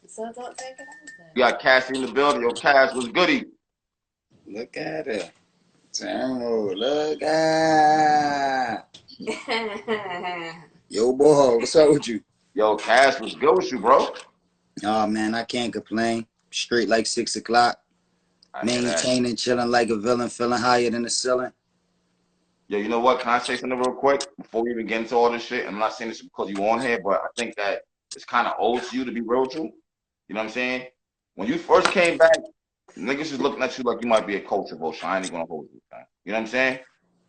So don't take it You got Cassidy in the building. Yo, Cass, what's goody? Look at it. Tango, look at. out. Yo, boy, what's up with you? Yo, Cass, what's good with you, bro? Oh, man, I can't complain. Straight like 6 o'clock. I hear that. Maintaining, chilling like a villain, feeling higher than the ceiling. Yo, you know what? Can I say something real quick before we even get into all this shit? I'm not saying this because you on here, but I think that it's kind of old to you to be real with you. You know what I'm saying? When you first came back, niggas is looking at you like you might be a culture vulture. I ain't gonna hold you, man. You know what I'm saying?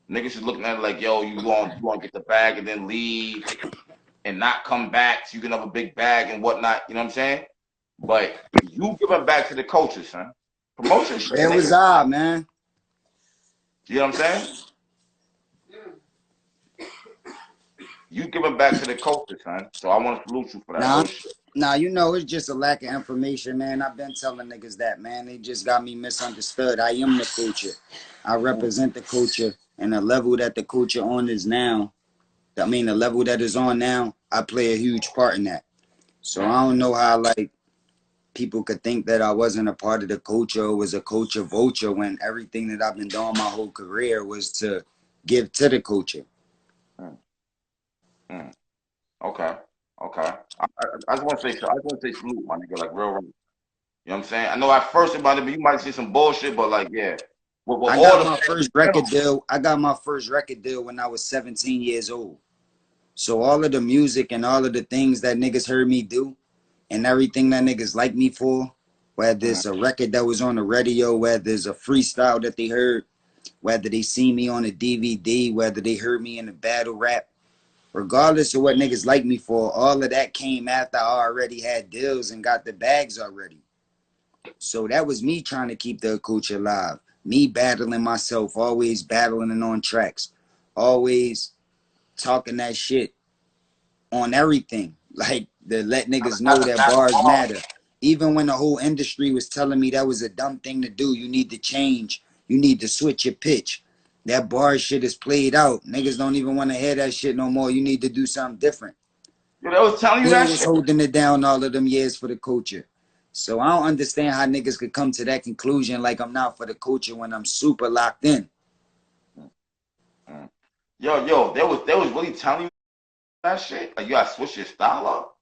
Niggas is looking at it like, yo, you want to get the bag and then leave and not come back so you can have a big bag and whatnot. You know what I'm saying? But you giving back to the culture, son. Promotion shit, Where was nigga. I, man? You know what I'm saying? You giving back to the culture, son. So I want to salute you for that Nah, real shit. nah, it's just a lack of information, man. I've been telling niggas that, man. They just got me misunderstood. I am the culture. I Mm, represent the culture, and the level that the culture on is now. The level that is on now, I play a huge part in that. So mm. I don't know how, like, people could think that I wasn't a part of the culture or was a culture vulture when everything that I've been doing my whole career was to give to the culture. Mm, mm. Okay, okay. I just want to say, I just want to say salute, my nigga, like real. You know what I'm saying? I know at first about it, but you might see some bullshit, but like, yeah, with I all got the my fans first in record general. deal. I got my first record deal when I was 17 years old. So all of the music and all of the things that niggas heard me do and everything that niggas like me for, whether Mm, it's a record that was on the radio, whether it's a freestyle that they heard, whether they see me on a DVD, whether they heard me in a battle rap, regardless of what niggas like me for, all of that came after I already had deals and got the bags already. So that was me trying to keep the culture alive. Me battling myself, always battling and on tracks, always talking that shit on everything. Like to let niggas know that that's bars hard. matter. Even when the whole industry was telling me that was a dumb thing to do, you need to change, you need to switch your pitch. That bar shit is played out. Niggas don't even want to hear that shit no more. You need to do something different. Yo, they was telling you Still that was shit. holding it down all of them years for the culture. So I don't understand how niggas could come to that conclusion like I'm not for the culture when I'm super locked in. Mm, mm. Yo, they was really telling you that shit. Like you gotta switch your style up.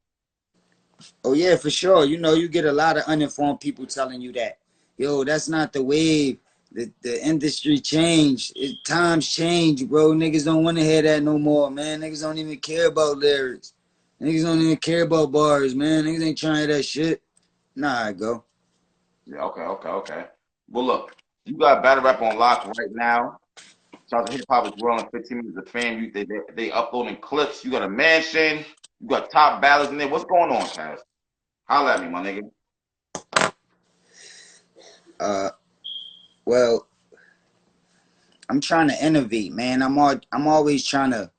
Oh yeah, for sure. You get a lot of uninformed people telling you that. Yo, that's not the wave. The industry changed. Times change, bro. Niggas don't want to hear that no more, man. Niggas don't even care about lyrics. Niggas don't even care about bars, man. Niggas ain't trying that shit. Nah, I go. Yeah, okay. Well, look, you got battle rap on lock right now. Shout out to Hip Hop is World in 15 minutes of fame. They uploading clips. You got a mansion. You got top ballads in there. What's going on, Cass? Holla at me, my nigga. Uh, well, I'm trying to innovate, man. I'm always trying to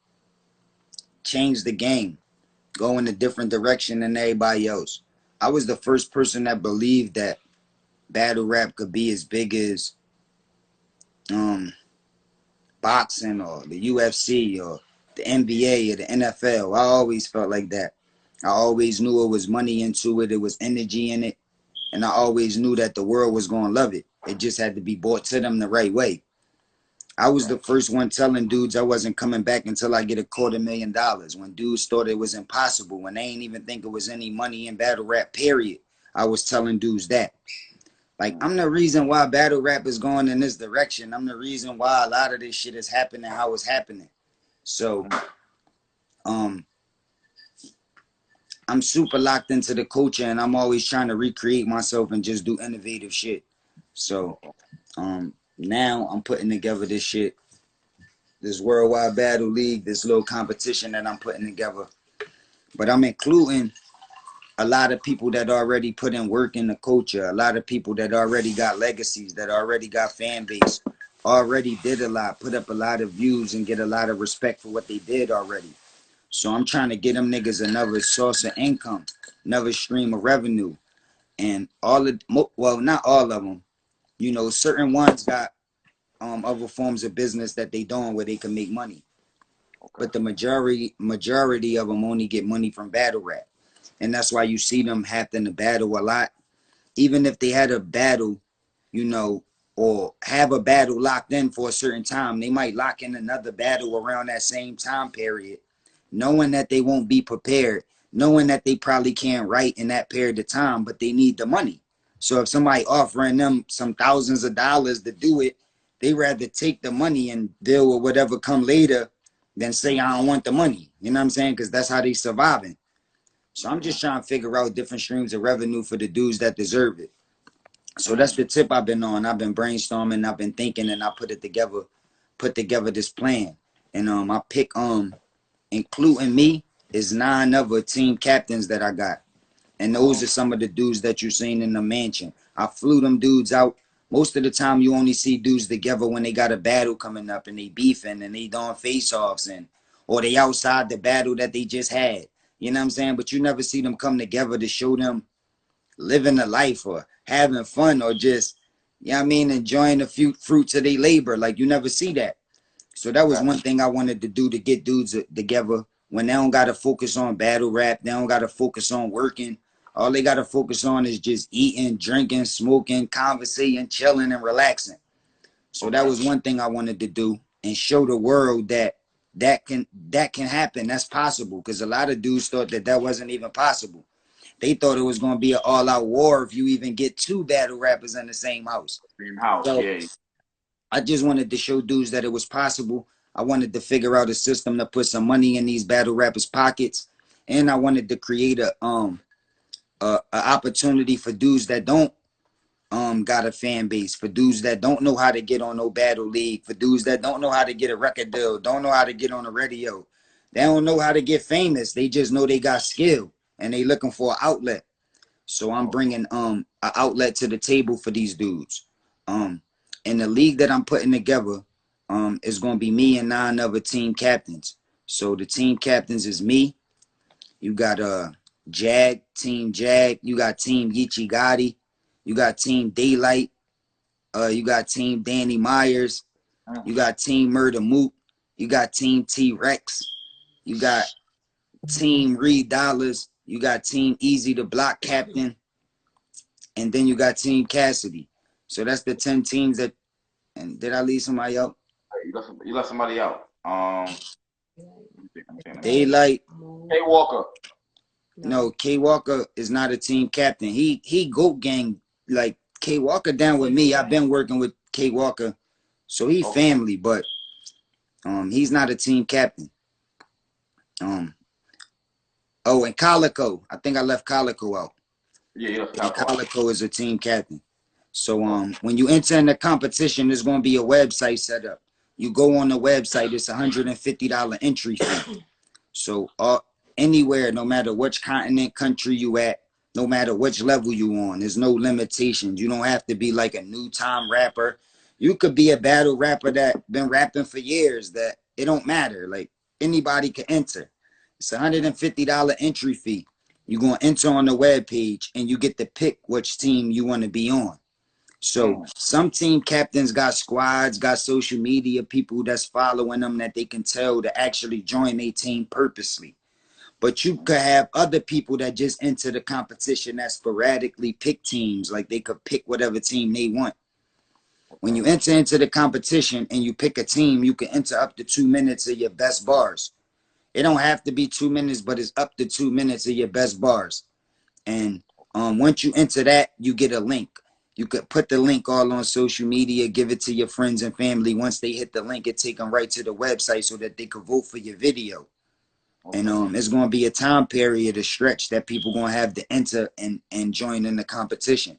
change the game, go in a different direction than everybody else. I was the first person that believed that battle rap could be as big as um boxing or the UFC or the NBA or the NFL. I always felt like that. I always knew it was money into it, it was energy in it, and I always knew that the world was gonna love it. It just had to be brought to them the right way. I was the Right. first one telling dudes I wasn't coming back until I get $250,000. When dudes thought it was impossible, when they ain't even think it was any money in battle rap, period. I was telling dudes that. Like, Mm, I'm the reason why battle rap is going in this direction. I'm the reason why a lot of this shit is happening how it's happening. So, mm, um, I'm super locked into the culture and I'm always trying to recreate myself and just do innovative shit. So, okay. now I'm putting together this shit, this worldwide battle league, this little competition that I'm putting together. But I'm including a lot of people that already put in work in the culture, a lot of people that already got legacies, that already got fan base, already did a lot, put up a lot of views and get a lot of respect for what they did already. So I'm trying to get them niggas another source of income, another stream of revenue. And well, not all of them, certain ones got other forms of business that they doing where they can make money. Okay. But the majority of them only get money from battle rap. and that's why you see them having to battle a lot. Even if they had a battle, you know, or have a battle locked in for a certain time, they might lock in another battle around that same time period, knowing that they won't be prepared, knowing that they probably can't write in that period of time, but they need the money. So if somebody offering them some thousands of dollars to do it, they rather take the money and deal with whatever come later than say I don't want the money. You know what I'm saying? Because that's how they surviving. So I'm just trying to figure out different streams of revenue for the dudes that deserve it. So that's the tip I've been on. I've been brainstorming, I've been thinking, and I put together this plan. And I pick including me is 9 other team captains that I got. And those are some of the dudes that you seen in the mansion. I flew them dudes out. Most of the time you only see dudes together when they got a battle coming up and they beefing and they doing face-offs and or they outside the battle that they just had. You know what I'm saying? But you never see them come together to show them living a life or having fun or just, you know what I mean, enjoying the few fruits of their labor. Like you never see that. So that was one thing I wanted to do, to get dudes together when they don't got to focus on battle rap. They don't got to focus on working. All they got to focus on is just eating, drinking, smoking, conversating, chilling, and relaxing. So that was one thing I wanted to do and show the world that that can happen. That's possible, because a lot of dudes thought that that wasn't even possible. They thought it was going to be an all-out war if you even get 2 battle rappers in the same house. Same house, So yeah. I just wanted to show dudes that it was possible. I wanted to figure out a system to put some money in these battle rappers' pockets, and I wanted to create a opportunity for dudes that don't got a fan base, for dudes that don't know how to get on no battle league, for dudes that don't know how to get a record deal, don't know how to get on the radio. They don't know how to get famous. They just know they got skill and they looking for an outlet. So I'm bringing an outlet to the table for these dudes. And the league that I'm putting together is going to be me and 9 other team captains. So the team captains is me. You got Team Jag. You got Team Geechee Gotti. You got Team Daylight. You got Team Danny Myers. You got Team Murder Moot. You got Team T-Rex. You got Team Reed Dollars. You got Team Easy the Block Captain. And then you got Team Cassidy. So that's the 10 teams that. And did I leave somebody out? You left somebody out. Daylight. K Walker. No, K Walker is not a team captain. He GOAT gang. Like K Walker down with me. I've been working with K Walker, so he family, but he's not a team captain. Oh, and Calico. I think I left Calico out. Yeah, you left Calico is a team captain. So when you enter in the competition, there's going to be a website set up. You go on the website, it's $150 entry fee. So anywhere, no matter which continent, country you at, no matter which level you on, there's no limitations. You don't have to be like a new time rapper. You could be a battle rapper that been rapping for years. That it don't matter. Like anybody can enter. It's $150 entry fee. You're going to enter on the web page and you get to pick which team you want to be on. So some team captains got squads, got social media people that's following them that they can tell to actually join their team purposely. But you could have other people that just enter the competition that sporadically pick teams, like they could pick whatever team they want. When you enter into the competition and you pick a team, you can enter up to 2 minutes of your best bars. It don't have to be 2 minutes, but it's up to 2 minutes of your best bars. And once you enter that, you get a link. You could put the link all on social media, give it to your friends and family. Once they hit the link, it take them right to the website so that they could vote for your video. And it's going to be a time period, a stretch that people going to have to enter and join in the competition.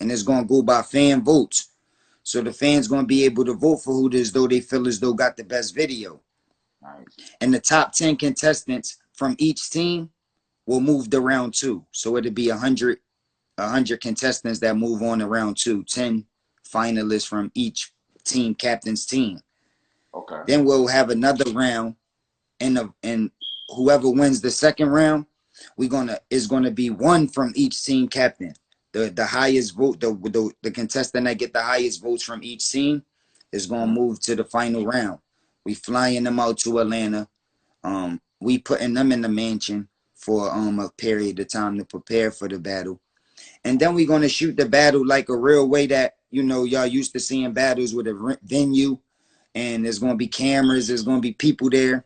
And it's going to go by fan votes. So the fans going to be able to vote for who it is though they feel as though got the best video. Nice. And the top 10 contestants from each team will move to round 2. So it'll be 100 contestants that move on to round 2, 10 finalists from each team captain's team. Okay. Then we'll have another round, and whoever wins the second round, is gonna be 1 from each team captain. The highest vote, the contestant that get the highest votes from each team is gonna move to the final round. We flying them out to Atlanta. We putting them in the mansion for a period of time to prepare for the battle. And then we're gonna shoot the battle like a real way that, you know, y'all used to seeing battles with a venue, and there's gonna be cameras, there's gonna be people there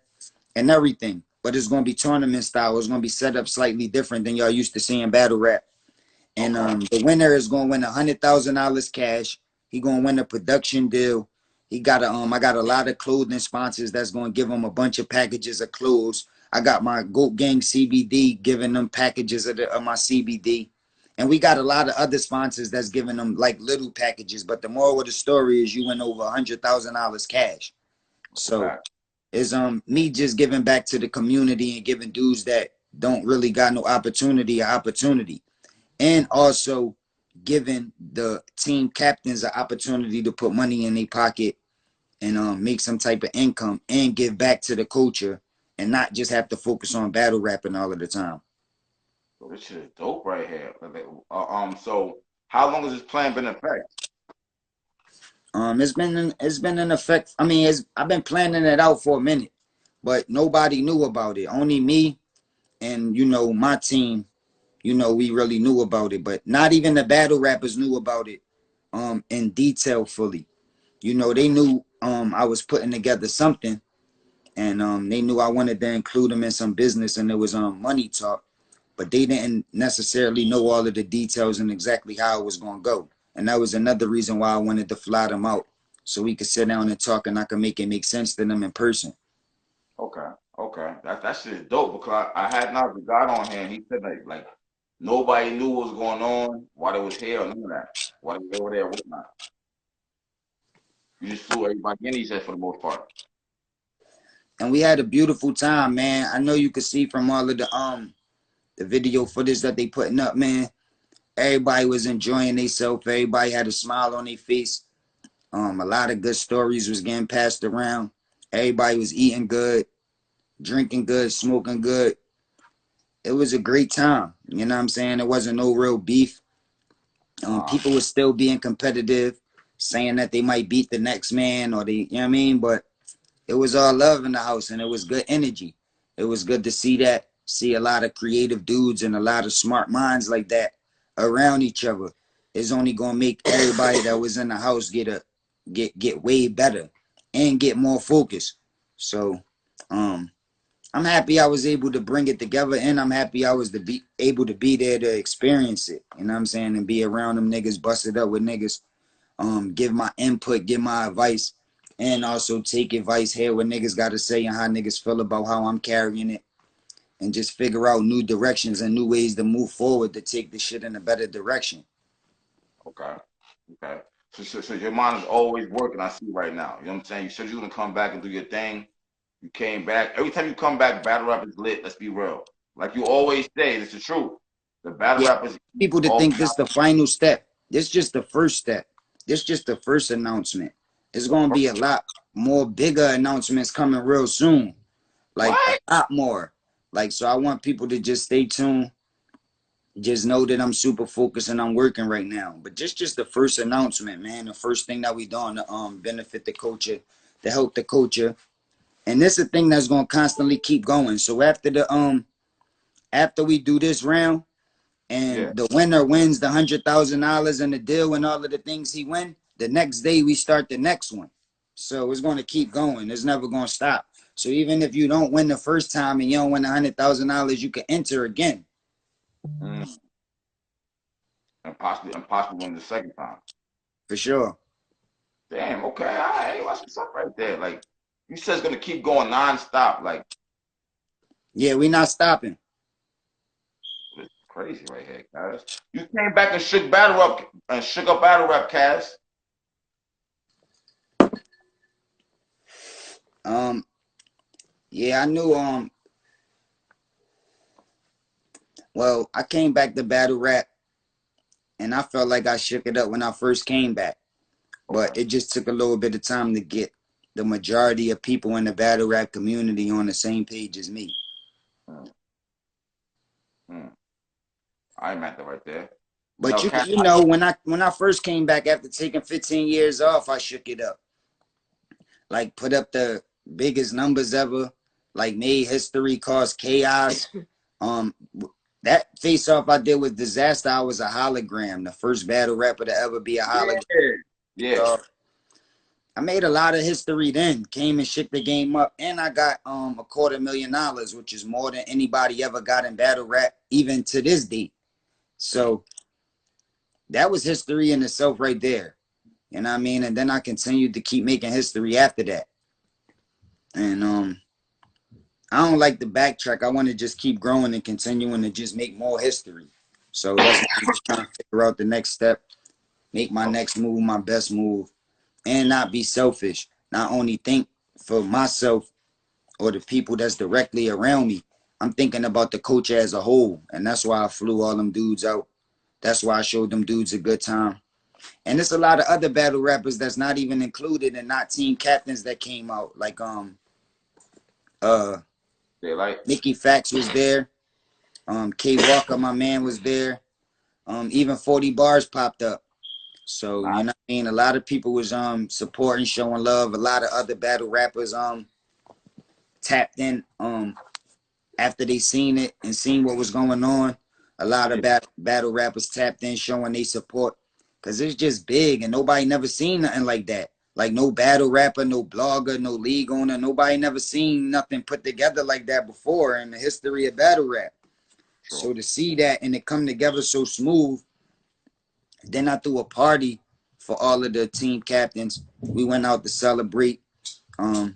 and everything. But it's gonna be tournament style. It's gonna be set up slightly different than y'all used to seeing battle rap. And the winner is gonna win $100,000 cash. He gonna win a production deal. He got a I got a lot of clothing sponsors that's gonna give him a bunch of packages of clothes. I got my Goat Gang CBD giving them packages of my CBD. And we got a lot of other sponsors that's giving them like little packages. But the moral of the story is you win over $100,000 cash. So it's me just giving back to the community and giving dudes that don't really got no opportunity an opportunity. And also giving the team captains an opportunity to put money in their pocket and make some type of income and give back to the culture and not just have to focus on battle rapping all of the time. So this shit is dope right here. So how long has this plan been in effect? It's been in effect. I mean, I've been planning it out for a minute, but nobody knew about it. Only me and, you know, my team, you know, we really knew about it, but not even the battle rappers knew about it in detail fully. You know, they knew I was putting together something, and they knew I wanted to include them in some business, and there was money talk, but they didn't necessarily know all of the details and exactly how it was going to go. And that was another reason why I wanted to fly them out so we could sit down and talk and I could make it make sense to them in person. Okay, okay. That shit is dope because I had not got on here and he said like nobody knew what was going on, why they was here or none of that. Why they were there or whatnot. You just flew everybody in, he said, for the most part. And we had a beautiful time, man. I know you could see from all of the video footage that they putting up, man. Everybody was enjoying themselves. Everybody had a smile on their face. A lot of good stories was getting passed around. Everybody was eating good, drinking good, smoking good. It was a great time. You know what I'm saying? There wasn't no real beef. People were still being competitive, saying that they might beat the next man or they, you know what I mean? But it was all love in the house and it was good energy. It was good to see that, see a lot of creative dudes and a lot of smart minds like that around each other. It's only gonna make everybody that was in the house get way better and get more focused. So I'm happy I was able to bring it together, and I'm happy I was able to be there to experience it. You know what I'm saying? And be around them niggas, bust it up with niggas, give my input, give my advice, and also take advice, hear what niggas got to say and how niggas feel about how I'm carrying it, and just figure out new directions and new ways to move forward to take the shit in a better direction. Okay, okay. So your mind is always working, I see right now. You know what I'm saying? You said you were gonna come back and do your thing. You came back. Every time you come back, battle rap is lit. Let's be real. Like you always say, it's the truth. The battle Yeah, rappers people to think this the final step. This just the first step. This just the first announcement. There's gonna be a lot more bigger announcements coming real soon. Like what? a lot more. Like, so I want people to just stay tuned. Just know that I'm super focused and I'm working right now. But just the first announcement, man. The first thing that we doing to benefit the culture, to help the culture. And this is a thing that's gonna constantly keep going. So after we do this round and Yeah. the winner wins the $100,000 and the deal and all of the things he win, the next day we start the next one. So it's gonna keep going. It's never gonna stop. So even if you don't win the first time and you don't win $100,000, you can enter again. Mm. And possibly win the second time. For sure. Damn, okay, all right, watch what's up right there. Like you said it's gonna keep going non-stop. Like Yeah, we not stopping. it's crazy right here, guys. You came back and shook battle up and shook up battle rap, Cass. Yeah, I knew well, I came back to battle rap and I felt like I shook it up when I first came back. But Okay. it just took a little bit of time to get the majority of people in the battle rap community on the same page as me. Mm. Mm. I meant that right there. You But know, Cass, you know, when I first came back after taking 15 years off, I shook it up. Like put up the biggest numbers ever, like made history, caused chaos, Um, that face off I did with Disaster, I was a hologram, the first battle rapper to ever be a hologram. Yeah. So I made a lot of history then. Came and shook the game up, and I got $250,000, which is more than anybody ever got in battle rap, even to this date. So that was history in itself right there. You know what I mean? And then I continued to keep making history after that. And I don't like the backtrack. I want to just keep growing and continuing to just make more history. So that's what I'm just trying to figure out the next step, make my next move my best move, and not be selfish. Not only think for myself or the people that's directly around me, I'm thinking about the culture as a whole. And that's why I flew all them dudes out. That's why I showed them dudes a good time. And there's a lot of other battle rappers that's not even included and not team captains that came out. Like Nicky Fax was there. K Walker, my man, was there. Even 40 Bars popped up. So, you know what I mean? A lot of people was supporting, showing love. A lot of other battle rappers tapped in after they seen it and seen what was going on. A lot of battle rappers tapped in, showing they support. Cause it's just big and nobody never seen nothing like that. Like no battle rapper, no blogger, no league owner, nobody never seen nothing put together like that before in the history of battle rap. Sure. So to see that and it come together so smooth, then I threw a party for all of the team captains. We went out to celebrate. And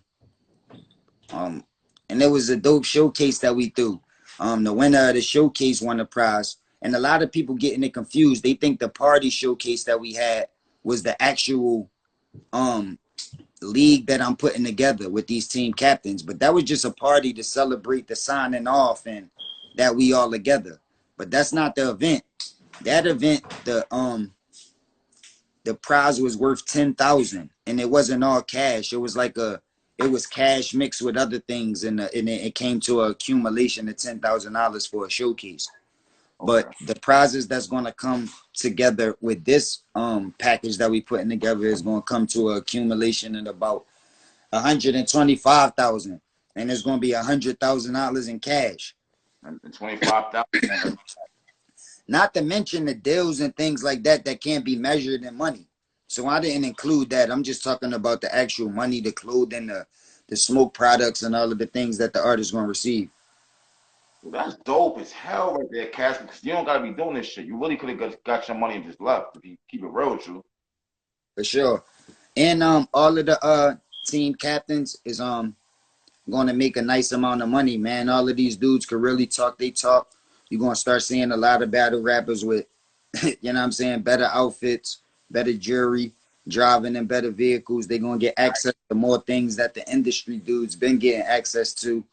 it was a dope showcase that we threw. The winner of the showcase won the prize. And a lot of people getting it confused. They think the party showcase that we had was the actual league that I'm putting together with these team captains. But that was just a party to celebrate the signing off and that we all together. But that's not the event. That event, the prize was worth $10,000, and it wasn't all cash. It was like it was cash mixed with other things, and it came to an accumulation of $10,000 for a showcase. Okay. But the prizes that's going to come together with this package that we putting together is going to come to an accumulation of about $125,000, and it's going to be $100,000 in cash. $25,000. Not to mention the deals and things like that that can't be measured in money. So I didn't include that. I'm just talking about the actual money, the clothing, the smoke products, and all of the things that the artist going to receive. That's dope as hell right there, Cass, because you don't got to be doing this shit. You really could have got your money and just left if you keep it real with you. For sure. And all of the team captains is going to make a nice amount of money, man. All of these dudes could really talk. They talk. You're going to start seeing a lot of battle rappers with, you know what I'm saying, better outfits, better jewelry, driving in better vehicles. They're going to get access to more things that the industry dudes been getting access to.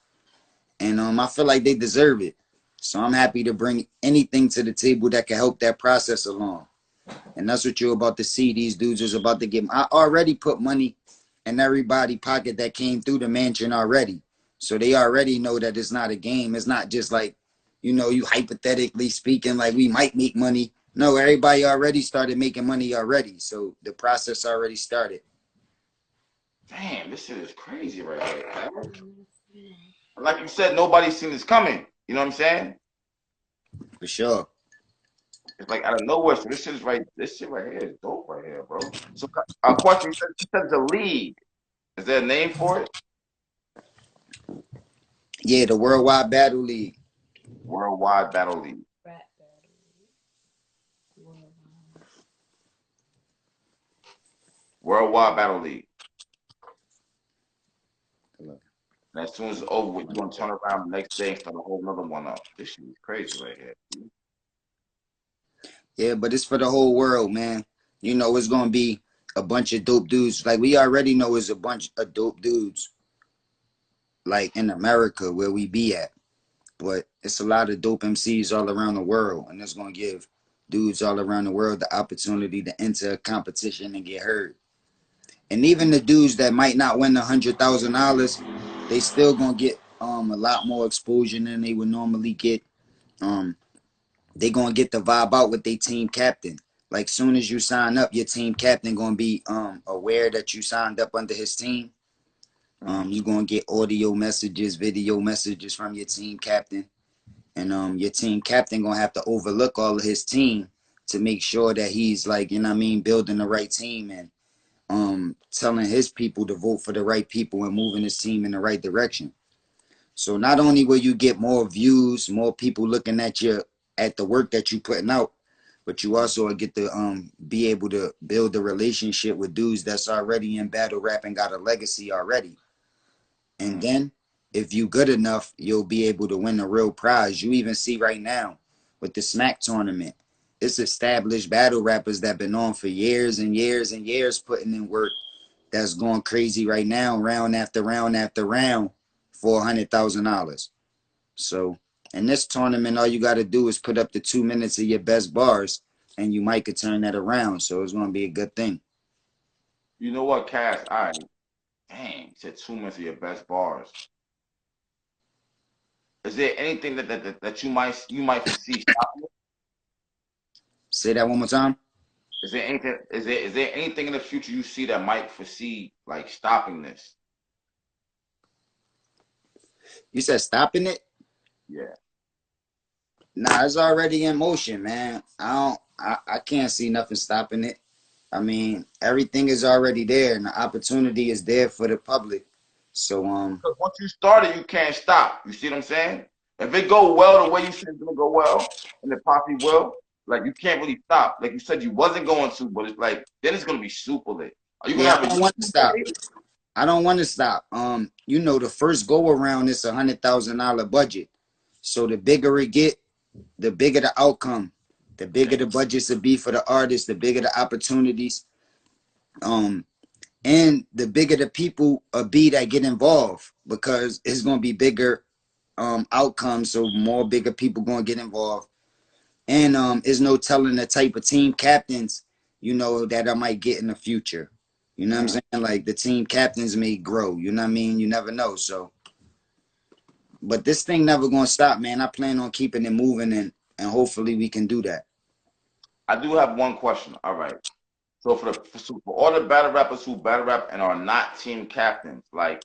And I feel like they deserve it. So I'm happy to bring anything to the table that can help that process along. And that's what you're about to see. These dudes is about to get. I already put money in everybody's pocket that came through the mansion already. So they already know that it's not a game. It's not just like, you know, you hypothetically speaking, like we might make money. No, everybody already started making money already. So the process already started. Damn, this shit is crazy right here. Like you said, nobody's seen this coming. You know what I'm saying? For sure. It's like out of nowhere. So this shit right here is dope right here, bro. So a question, you said the league. Is there a name for it? Yeah, the Worldwide Battle League. Worldwide Battle League. Worldwide Battle League. And as soon as it's over with, you're going to turn around the next day and start a whole another one up. This shit is crazy right here. Yeah, but it's for the whole world, man. You know, it's going to be a bunch of dope dudes. Like, we already know it's a bunch of dope dudes, like, in America where we be at. But it's a lot of dope MCs all around the world, and it's going to give dudes all around the world the opportunity to enter a competition and get heard. And even the dudes that might not win $100,000, they still going to get a lot more exposure than they would normally get. They going to get the vibe out with their team captain. Like, soon as you sign up, your team captain going to be aware that you signed up under his team. You're going to get audio messages, video messages from your team captain. And your team captain gonna have to overlook all of his team to make sure that he's like, you know what I mean, building the right team and telling his people to vote for the right people and moving his team in the right direction. So not only will you get more views, more people looking at the work that you putting out, but you also get to be able to build a relationship with dudes that's already in battle rap and got a legacy already. And then if you good enough, you'll be able to win a real prize. You even see right now with the Smack tournament, it's established battle rappers that been on for years and years and years putting in work that's going crazy right now, round after round after round for $100,000. So in this tournament, all you got to do is put up the 2 minutes of your best bars, and you might could turn that around. So it's gonna be a good thing. You know what, Cass? All right. Dang, said 2 minutes of your best bars. Is there anything that you might foresee stopping it? Say that one more time. Is there anything in the future you see that might foresee like stopping this? You said stopping it? Yeah. Nah, it's already in motion, man. I can't see nothing stopping it. I mean, everything is already there, and the opportunity is there for the public. So Because once you start it, you can't stop. You see what I'm saying? If it go well the way you said it's gonna go well, and it possibly will, like you can't really stop. Like you said you wasn't going to, but it's like then it's gonna be super lit. Are you gonna yeah, have I a don't want to stop. I don't want to stop. You know, the first go around is $100,000 budget. So the bigger it get, the bigger the outcome, the bigger the budgets will be for the artists, the bigger the opportunities, and the bigger the people be that get involved because it's gonna be bigger outcomes. So more bigger people gonna get involved, and there's no telling the type of team captains that I might get in the future. You know what I'm saying? Like the team captains may grow. You know what I mean? You never know. So, but this thing never gonna stop, man. I plan on keeping it moving, and hopefully we can do that. I do have one question. All right. So for all the battle rappers who battle rap and are not team captains, like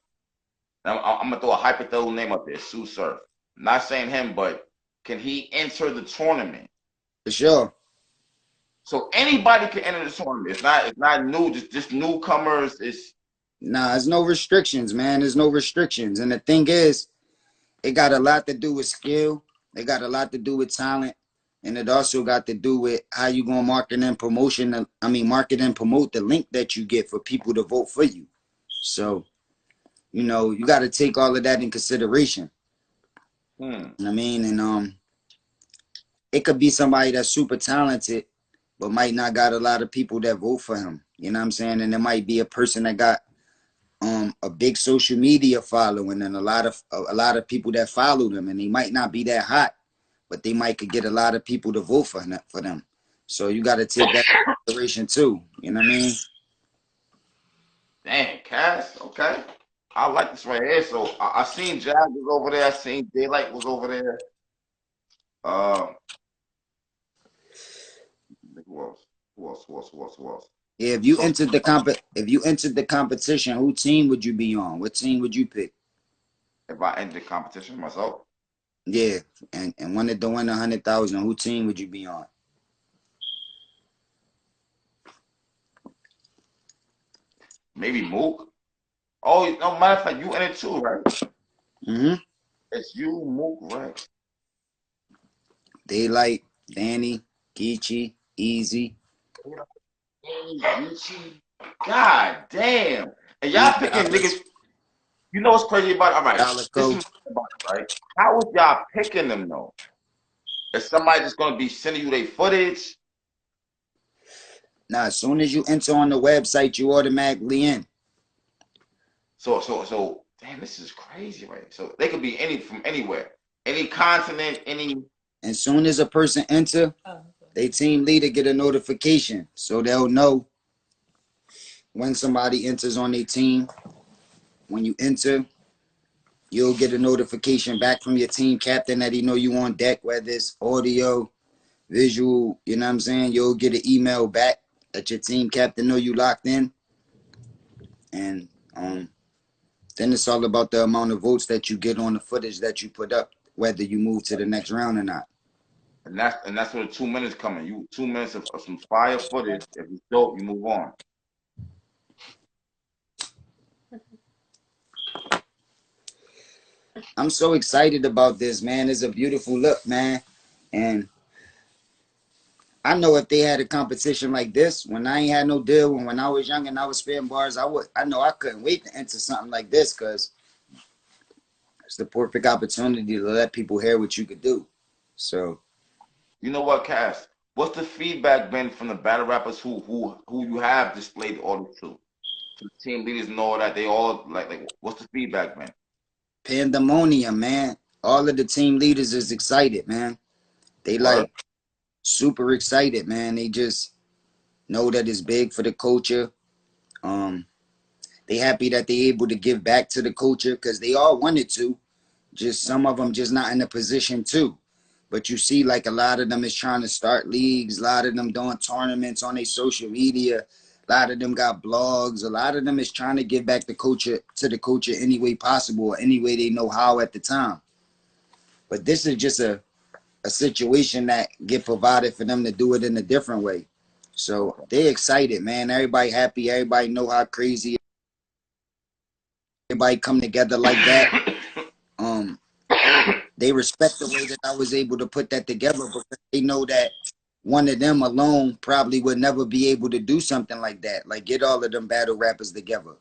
I'm gonna throw a hypothetical name up there, Sue Surf. Not saying him, but can he enter the tournament? For sure. So anybody can enter the tournament. It's not new, just newcomers. It's Nah, there's no restrictions, man. There's no restrictions. And the thing is, it got a lot to do with skill. It got a lot to do with talent. And it also got to do with how you gonna market and market and promote the link that you get for people to vote for you. So, you got to take all of that in consideration. I mean, and it could be somebody that's super talented, but might not got a lot of people that vote for him. You know what I'm saying? And it might be a person that got a big social media following and a lot of people that follow them, and they might not be that hot, but they might could get a lot of people to vote for them. So you got to take that into consideration too. You know what I mean? Damn, Cass. Okay, I like this right here. So I seen Jazz was over there. I seen Daylight was over there. Who else? Who else? Who else? Who else? Who else? Yeah, if you entered the competition, who team would you be on? What team would you pick? If I enter the competition myself, Yeah, and wanted to win 100,000, who team would you be on? maybe Mook. Oh, no matter of fact, you in it too, right? Mm-hmm. It's you, Mook, right? Daylight, Danny, Geechee, Easy. God damn. And y'all picking niggas. You know what's crazy about it? All right. This is about it, right? How is y'all picking them though? Is somebody just gonna be sending you their footage? Now, as soon as you enter on the website, you automatically in. So damn, this is crazy, right? So they could be from anywhere. Any continent, any As soon as a person enter, they team leader get a notification. So they'll know when somebody enters on their team. When you enter, you'll get a notification back from your team captain that he know you on deck, whether it's audio, visual, you know what I'm saying? You'll get an email back that your team captain know you locked in. And then it's all about the amount of votes that you get on the footage that you put up. whether you move to the next round or not. And that's where the 2 minutes coming. You 2 minutes of some fire footage. If you dope, you move on. I'm so excited about this, man. It's a beautiful look, man. And I know if they had a competition like this, when I ain't had no deal, when I was young and I was spitting bars, I know I couldn't wait to enter something like this because it's the perfect opportunity to let people hear what you could do. So You know what, Cass? What's the feedback been from the battle rappers who you have displayed all this to the team leaders and all that? They all like what's the feedback been? pandemonium, man. All of the team leaders is excited, man. They Word? like super excited, man. They just know that it's big for the culture. They happy that they able to give back to the culture because they all wanted to. Just some of them just not in a position to. But you see, like a lot of them is trying to start leagues. A lot of them doing tournaments on their social media. A lot of them got blogs. A lot of them is trying to give back the culture to the culture any way possible, any way they know how at the time. But this is just a situation that get provided for them to do it in a different way. So they excited, man. Everybody happy. Everybody know how crazy. Everybody come together like that. They respect the way that I was able to put that together because they know that one of them alone probably would never be able to do something like that. Like get all of them battle rappers together.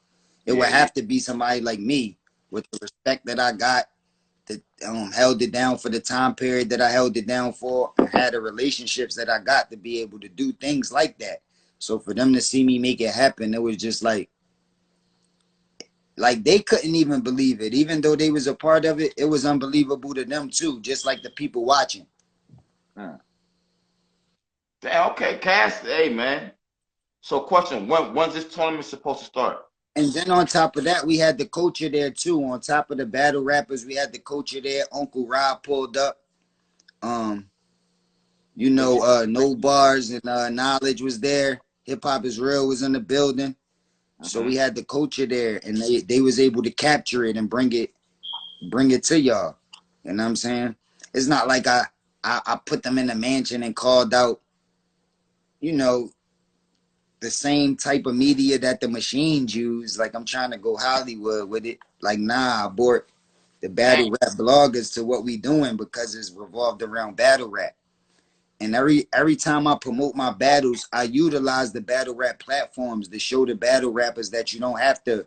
It would have to be somebody like me with the respect that I got, that held it down for the time period that I held it down for, and had the relationships that I got to be able to do things like that. So for them to see me make it happen, it was just like they couldn't even believe it. Even though they was a part of it, it was unbelievable to them too, just like the people watching. Hmm. Damn, okay, Cass. Hey, man. So, question: when's this tournament supposed to start? And then on top of that, we had the culture there too. On top of the battle rappers, we had the culture there. Uncle Rob pulled up. No bars and knowledge was there. Hip hop is real was in the building. So we had the culture there, and they was able to capture it and bring it to y'all. You know what I'm saying? It's not like I put them in a mansion and called out, you know, the same type of media that the machines use. Like I'm trying to go Hollywood with it. Like nah, I brought the battle rap bloggers to what we doing because it's revolved around battle rap. And every time I promote my battles, I utilize the battle rap platforms to show the battle rappers that you don't have to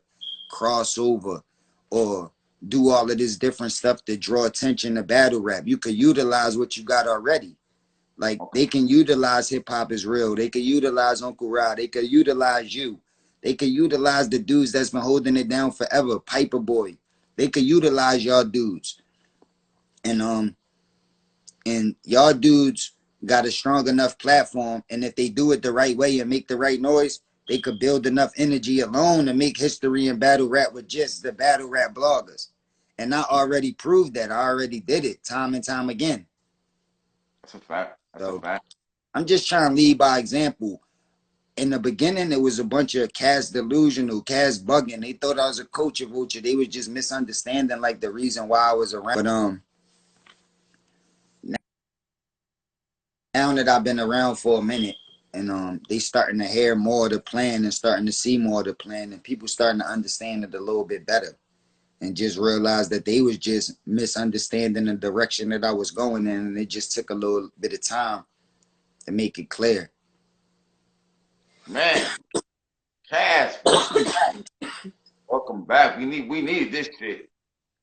cross over or do all of this different stuff to draw attention to battle rap. You could utilize what you got already. Like they can utilize hip hop is real. They could utilize Uncle Rod. They could utilize you. They could utilize the dudes that's been holding it down forever, Piper Boy. They could utilize y'all dudes. And y'all dudes got a strong enough platform, and if they do it the right way and make the right noise, they could build enough energy alone to make history in battle rap with just the battle rap bloggers. And I already proved that. I already did it time and time again. That's a fact. That's a So fact. I'm just trying to lead by example. In the beginning, it was a bunch of cast delusional, cast bugging. They thought I was a culture vulture. They was just misunderstanding like the reason why I was around. But now that I've been around for a minute, and they starting to hear more of the plan and starting to see more of the plan, and people starting to understand it a little bit better, and just realize that they was just misunderstanding the direction that I was going in, and it just took a little bit of time to make it clear. Man, Cass, welcome back. Welcome back. We need this shit.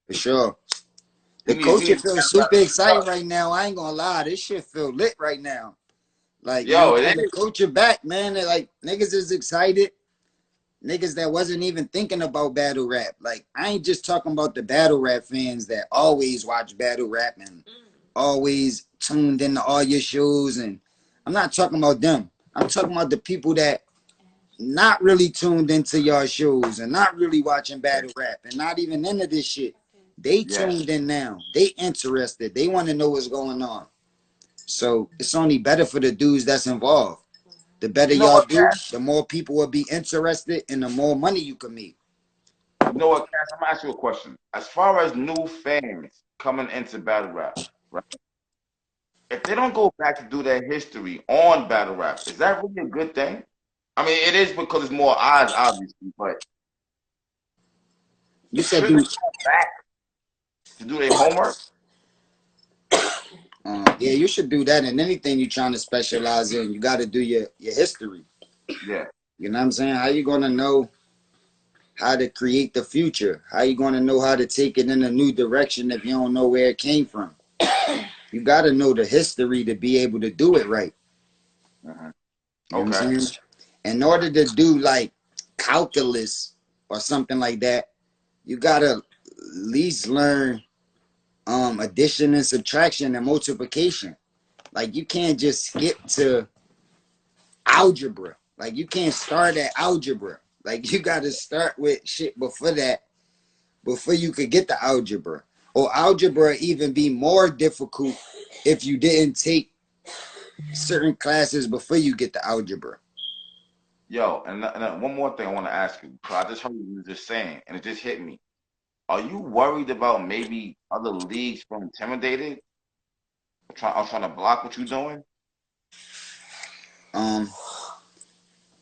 For sure. We The need culture we feels super excited right now. I ain't gonna lie. This shit feel lit right now. Like, you know Yo, what I'm it saying? The is. culture back, man. They're like, niggas is excited. Niggas that wasn't even thinking about battle rap. Like, I ain't just talking about the battle rap fans that always watch battle rap and always tuned into all your shows. And I'm not talking about them. I'm talking about the people that not really tuned into your shows and not really watching battle rap and not even into this shit. They tuned in now. They interested. They want to know what's going on. So it's only better for the dudes that's involved. The better You know y'all what, do, Cass? the more people will be interested and the more money you can make. You know what, Cass? I'm gonna ask you a question. As far as new fans coming into battle rap, right? If they don't go back to do their history on battle rap, is that really a good thing? I mean, it is because it's more odds, obviously, but You said shouldn't do. they go back to do their homework? Yeah, you should do that in anything you're trying to specialize in. You got to do your history. Yeah. You know what I'm saying? How you gonna know how to create the future? How you gonna know how to take it in a new direction if you don't know where it came from? You got to know the history to be able to do it right. Hmm. You know what Okay. I'm saying? In order to do like calculus or something like that, you gotta at least learn addition and subtraction and multiplication. Like you can't just skip to algebra. Like you can't start at algebra. Like you gotta start with shit before that, before you could get the algebra. Or algebra even be more difficult if you didn't take certain classes before you get the algebra. Yo, and one more thing I want to ask you, because I just heard you just saying, and it just hit me. Are you worried about maybe other leagues feeling intimidated? I'm trying to block what you're doing? Um,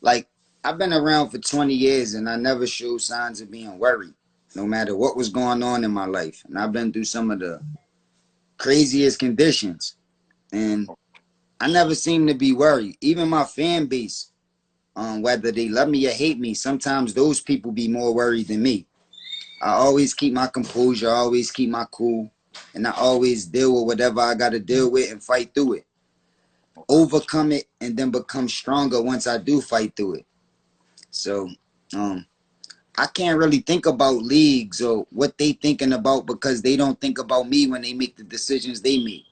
like I've been around for 20 years and I never showed signs of being worried, no matter what was going on in my life. And I've been through some of the craziest conditions, and I never seem to be worried. Even my fan base, whether they love me or hate me, sometimes those people be more worried than me. I always keep my composure, I always keep my cool, and I always deal with whatever I got to deal with and fight through it. Okay. Overcome it and then become stronger once I do fight through it. So, um, I can't really think about leagues or what they thinking about because they don't think about me when they make the decisions they make.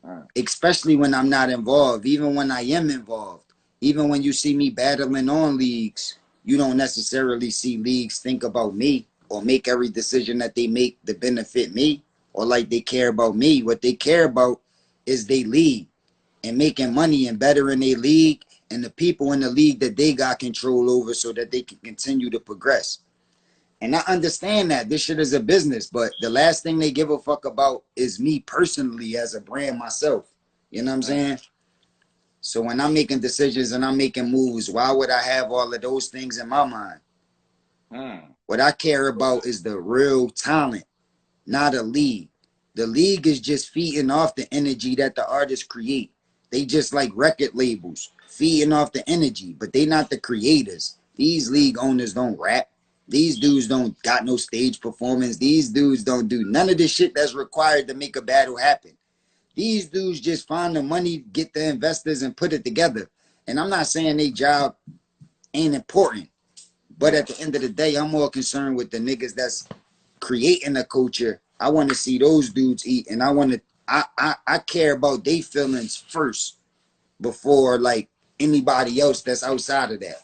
Mm. Especially when I'm not involved, even when I am involved. Even when you see me battling on leagues, you don't necessarily see leagues think about me or make every decision that they make to benefit me or like they care about me. What they care about is they league and making money and bettering their league and the people in the league that they got control over so that they can continue to progress. And I understand that this shit is a business, but the last thing they give a fuck about is me personally as a brand myself. You know what I'm Mm. saying? So when I'm making decisions and I'm making moves, why would I have all of those things in my mind? Mm. What I care about is the real talent, not a league. The league is just feeding off the energy that the artists create. They just like record labels, feeding off the energy, but they not the creators. These league owners don't rap. These dudes don't got no stage performance. These dudes don't do none of the shit that's required to make a battle happen. These dudes just find the money, get the investors, and put it together. And I'm not saying their job ain't important, but Yeah. at the end of the day, I'm more concerned with the niggas that's creating a culture. I want to see those dudes eat, and I care about their feelings first before like anybody else that's outside of that,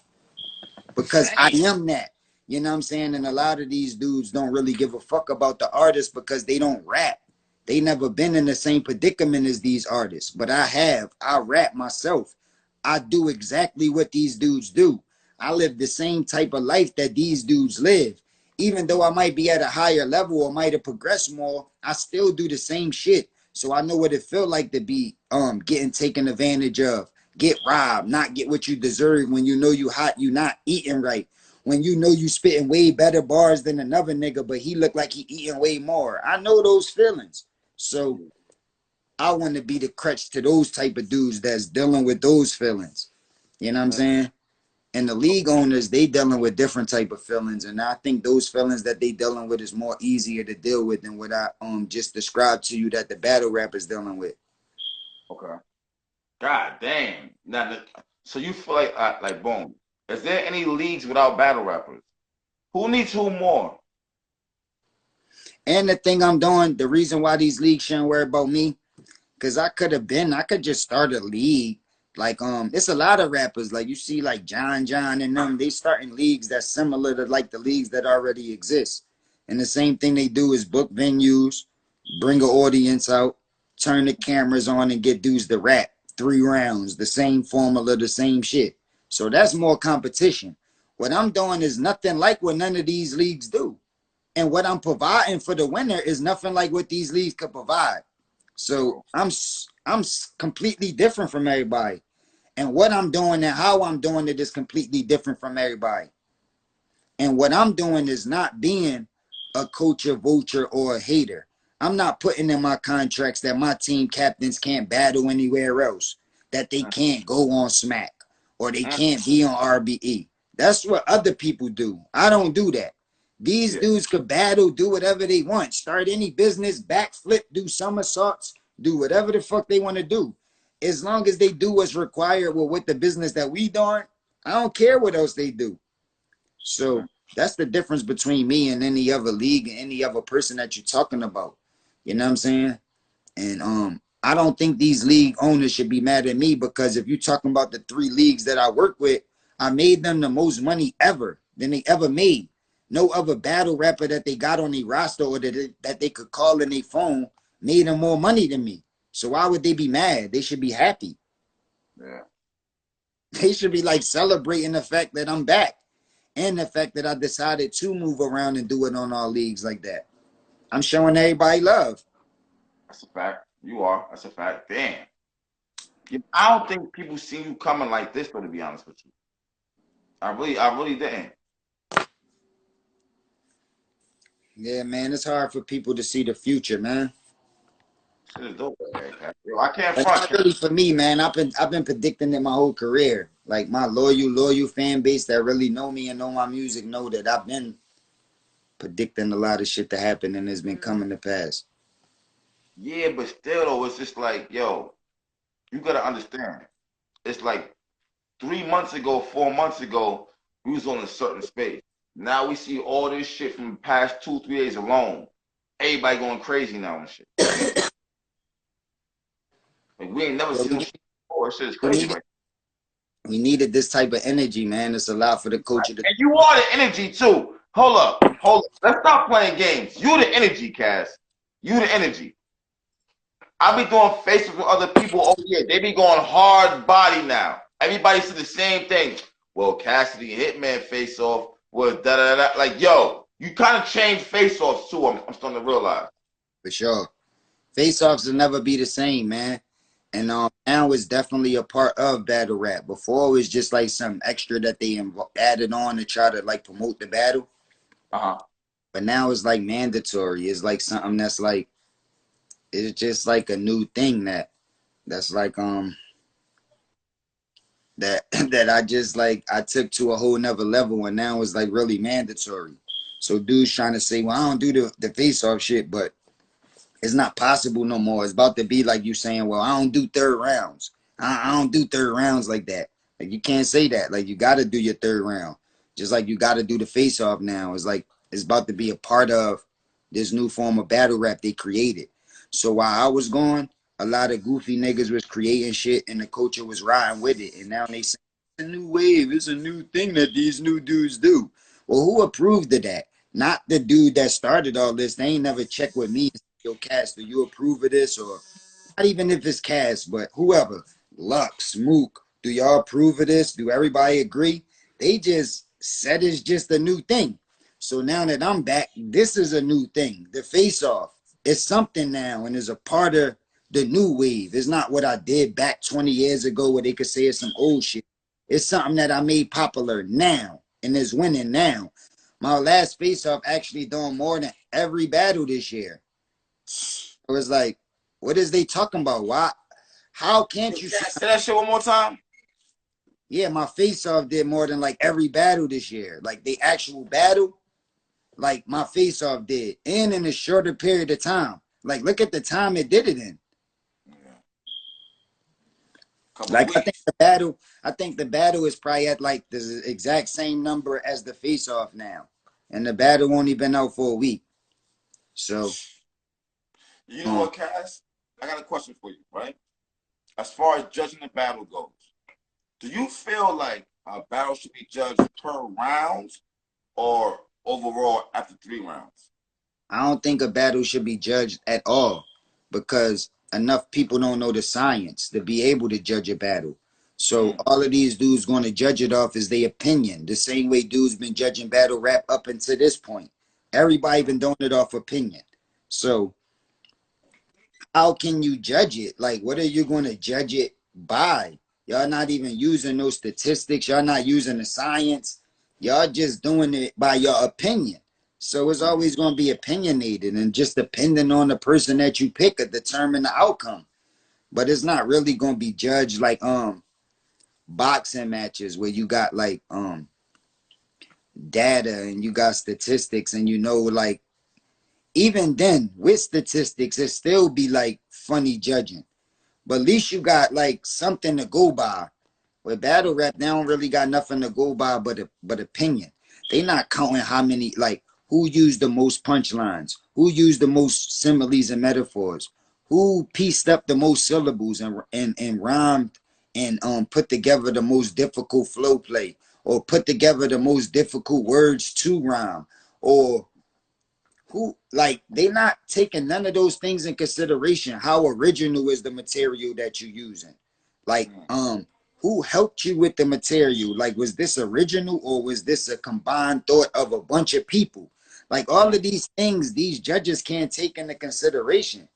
because I Right. am that. You know what I'm saying? And a lot of these dudes don't really give a fuck about the artist because they don't rap. They never been in the same predicament as these artists, but I have. I rap myself. I do exactly what these dudes do. I live the same type of life that these dudes live. Even though I might be at a higher level or might have progressed more, I still do the same shit. So I know what it feel like to be getting taken advantage of, get robbed, not get what you deserve when you know you hot, you not eating right. When you know you spitting way better bars than another nigga, but he look like he eating way more. I know those feelings. So I want to be the crutch to those type of dudes that's dealing with those feelings. You know what I'm Mm. saying? And the league owners, they dealing with different type of feelings. And I think those feelings that they dealing with is more easier to deal with than what I just described to you that the battle rap is dealing with. Okay. God damn. Now, so you feel like boom. Is there any leagues without battle rappers? Who needs who more? And the thing I'm doing, the reason why these leagues shouldn't worry about me, because I could just start a league. Like, it's a lot of rappers. Like you see like John and them, they starting leagues that's similar to like the leagues that already exist. And the same thing they do is book venues, bring an audience out, turn the cameras on and get dudes to rap. 3 rounds, the same formula, the same shit. So that's more competition. What I'm doing is nothing like what none of these leagues do. And what I'm providing for the winner is nothing like what these leagues could provide. So I'm completely different from everybody. And what I'm doing and how I'm doing it is completely different from everybody. And what I'm doing is not being a coach, a vulture, or a hater. I'm not putting in my contracts that my team captains can't battle anywhere else, that they can't go on Smack, or they can't be on RBE. That's what other people do. I don't do that. These dudes could battle, do whatever they want, start any business, backflip, do somersaults, do whatever the fuck they want to do. As long as they do what's required with the business that we doing, I don't care what else they do. So that's the difference between me and any other league and any other person that you're talking about. You know what I'm saying? And I don't think these league owners should be mad at me, because if you're talking about the 3 leagues that I work with, I made them the most money ever than they ever made. No other battle rapper that they got on their roster or that they could call in their phone made them more money than me. So why would they be mad? They should be happy. Yeah. They should be like celebrating the fact that I'm back, and the fact that I decided to move around and do it on all leagues like that. I'm showing everybody love. That's a fact. You are. That's a fact. Damn. I don't think people see you coming like this, though, to be honest with you. I really didn't. Yeah, man, it's hard for people to see the future, man. Shit is dope, man. Yo, I can't But front. not really for me, man. I've been predicting it my whole career. Like my loyal fan base that really know me and know my music know that I've been predicting a lot of shit to happen, and it's been coming to pass. Yeah, but still, though, it's just like, yo, you gotta understand. It's like 3 months ago, 4 months ago, we was on a certain space. Now we see all this shit from the past 2, 3 days alone. Everybody going crazy now and shit. Like, we ain't never seen no shit before. Shit is crazy right We needed this type of energy, man. It's a lot for the culture to. And you are the energy too. Hold up. Let's stop playing games. You the energy, Cass. You the energy. I be doing faces with other people over here. They be going hard body now. Everybody said the same thing. Well, Cassidy Hitman face off was da da da. Like, yo, you kind of changed face offs too. I'm starting to realize. For sure. Face-offs will never be the same, man. And now it's definitely a part of battle rap. Before it was just like some extra that they added on to try to like promote the battle. But now it's like mandatory. It's like something that's like, it's just like a new thing that's like that that I just like I took to a whole nother level, and now it's like really mandatory. So dudes trying to say, well, I don't do the face-off shit, but it's not possible no more. It's about to be like you saying, well, I don't do third rounds. I don't do third rounds like that. Like, you can't say that. Like, you got to do your third round. Just like you got to do the face-off now. It's like it's about to be a part of this new form of battle rap they created. So while I was gone, a lot of goofy niggas was creating shit, and the culture was riding with it. And now they say, it's a new wave. It's a new thing that these new dudes do. Well, who approved of that? Not the dude that started all this. They ain't never checked with me. Yo, Cass, do you approve of this? Or not even if it's Cass, but whoever, Lux, Mook, do y'all approve of this? Do everybody agree? They just said it's just a new thing. So now that I'm back, this is a new thing. The face-off is something now, and is a part of the new wave. It's not what I did back 20 years ago where they could say it's some old shit. It's something that I made popular now and is winning now. My last face-off actually doing more than every battle this year. It was like, what is they talking about? Why? How can't you say that shit one more time? Yeah, my face-off did more than like every battle this year. Like the actual battle, like my face-off did. And in a shorter period of time. Like, look at the time it did it in. Like, I think the battle is probably at like the exact same number as the face-off now. And the battle only been out for a week. So you know what, Cass? I got a question for you, right? As far as judging the battle goes, do you feel like a battle should be judged per rounds or overall after 3 rounds? I don't think a battle should be judged at all, because enough people don't know the science to be able to judge a battle. So all of these dudes going to judge it off is their opinion. The same way dudes been judging battle rap up until this point. Everybody been doing it off opinion. So how can you judge it? Like, what are you going to judge it by? Y'all not even using those statistics. Y'all not using the science. Y'all just doing it by your opinion. So it's always going to be opinionated, and just depending on the person that you pick to determine the outcome. But it's not really going to be judged like boxing matches where you got like data and you got statistics, and like even then with statistics it still be like funny judging. But at least you got like something to go by. With battle rap, they don't really got nothing to go by but opinion. They not counting how many, like, who used the most punchlines, who used the most similes and metaphors, who pieced up the most syllables and rhymed and put together the most difficult flow play, or put together the most difficult words to rhyme, or who, like, they not taking none of those things in consideration. How original is the material that you're using? Like, who helped you with the material? Like, was this original, or was this a combined thought of a bunch of people? Like, all of these things these judges can't take into consideration.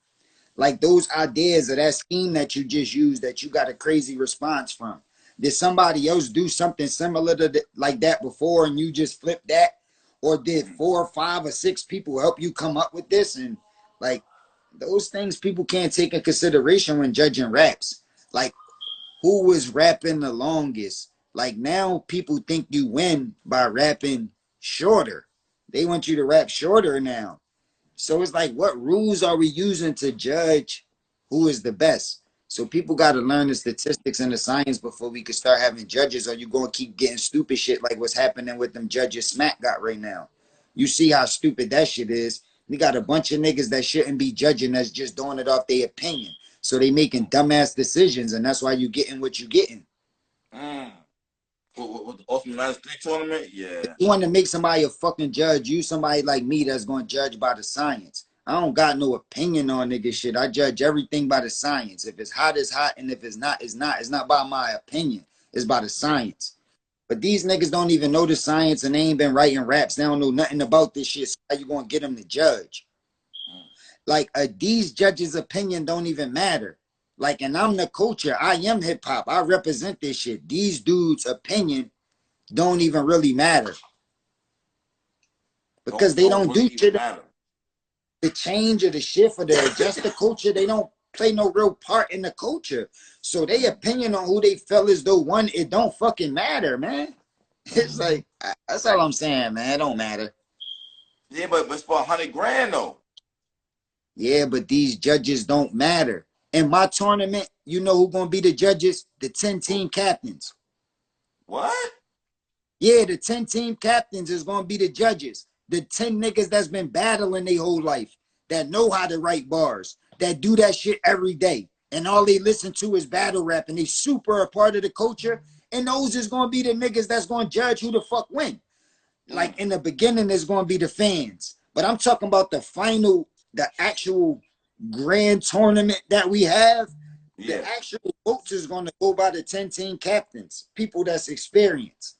Like, those ideas of that scheme that you just used that you got a crazy response from. Did somebody else do something similar to like that before and you just flipped that? Or did 4 or 5 or 6 people help you come up with this? And like, those things people can't take in consideration when judging raps. Like, who was rapping the longest? Like, now people think you win by rapping shorter. They want you to rap shorter now. So it's like, what rules are we using to judge who is the best? So people got to learn the statistics and the science before we can start having judges, or you going to keep getting stupid shit like what's happening with them judges Smack got right now. You see how stupid that shit is. We got a bunch of niggas that shouldn't be judging, that's just doing it off their opinion. So they making dumbass decisions, and that's why you getting what you getting. With the Ultimate Last 3 tournament, yeah. If you want to make somebody a fucking judge, use somebody like me that's going to judge by the science. I don't got no opinion on nigga shit. I judge everything by the science. If it's hot, it's hot, and if it's not, it's not. It's not by my opinion. It's by the science. But these niggas don't even know the science, and they ain't been writing raps. They don't know nothing about this shit. So how you going to get them to judge? Like, these judges' opinion don't even matter. Like, and I'm the culture. I am hip hop. I represent this shit. These dudes' opinion don't even really matter, because they don't do shit to change or the shift or to adjust the culture. They don't play no real part in the culture. So their opinion on who they feel as though won, it don't fucking matter, man. It's like, that's all I'm saying, man. It don't matter. Yeah, but it's for $100,000 though. Yeah, but these judges don't matter. In my tournament, you know who gonna be the judges? The 10-team captains. What? Yeah, the 10-team captains is gonna be the judges. The 10 niggas that's been battling their whole life, that know how to write bars, that do that shit every day, and all they listen to is battle rap, and they super a part of the culture. And those is gonna be the niggas that's gonna judge who the fuck win. Like, in the beginning, it's gonna be the fans, but I'm talking about the final, the actual grand tournament that we have. The actual votes is gonna go by the 10-team captains, people that's experienced.